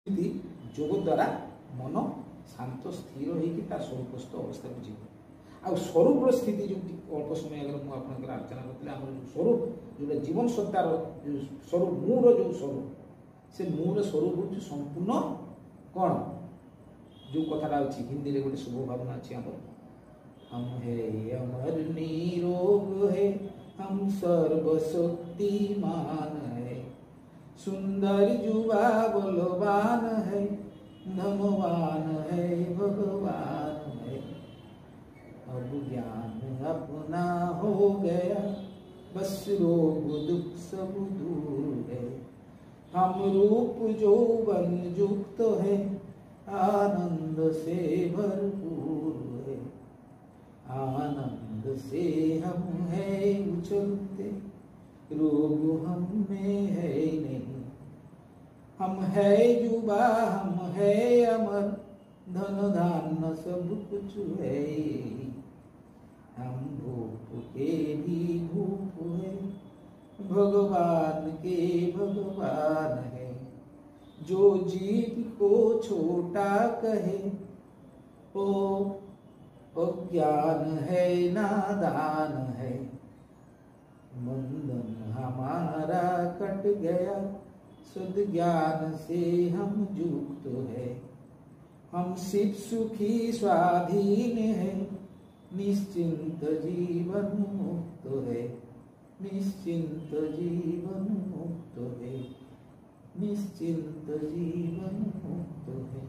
ଯୋଗ ଦ୍ୱାରା ମନ ଶାନ୍ତ ସ୍ଥିର ହେଇକି ତା ସ୍ୱରୂପସ୍ଥ ଅବସ୍ଥାକୁ ଯିବ। ଆଉ ସ୍ୱରୂପର ସ୍ଥିତି ଯେଉଁ ଅଳ୍ପ ସମୟ ଆଗରେ ମୁଁ ଆପଣଙ୍କର ଆଲୋଚନା କରିଥିଲି, ଆମର ଯେଉଁ ସ୍ୱରୂପ ଯେଉଁଟା ଜୀବନ ସତ୍ତାର ଯେଉଁ ସ୍ୱରୂପ, ମୁର ଯେଉଁ ସ୍ୱରୂପ, ସେ ମୁର ସ୍ୱରୂପ ହେଉଛି ସମ୍ପୂର୍ଣ୍ଣ କ'ଣ, ଯେଉଁ କଥାଟା ଅଛି ହିନ୍ଦୀରେ ଗୋଟେ ଶୁଭ ଭାବନା ଅଛି ଆମର, हम है अमर निरोग है, हम सर्वशक्तिमान है, सुंदर जुवा बलवान है, धनवान है भगवान है, अब ज्ञान अपना हो गया, बस रोग दुख सब दूर है, हम रूप यौवन युक्त है, आनंद से भरपूर है, आनंद से हम है उछलते, रोग हम में है नहीं, हम है युवा हम है अमर, धन धान्य सब कुछ है, हम भूप के भी भूप है, भगवान के भगवान है, जो जीव को छोटा कहे ओ अज्ञान है नादान है, बंधन हमारा कट गया, सद्ज्ञान से हम युक्त है, हम शिव सुखी स्वाधीन है, निश्चिंत जीवन मुक्त है, निश्चिंत जीवन मुक्त है, निश्चिंत जीवन मुक्त है।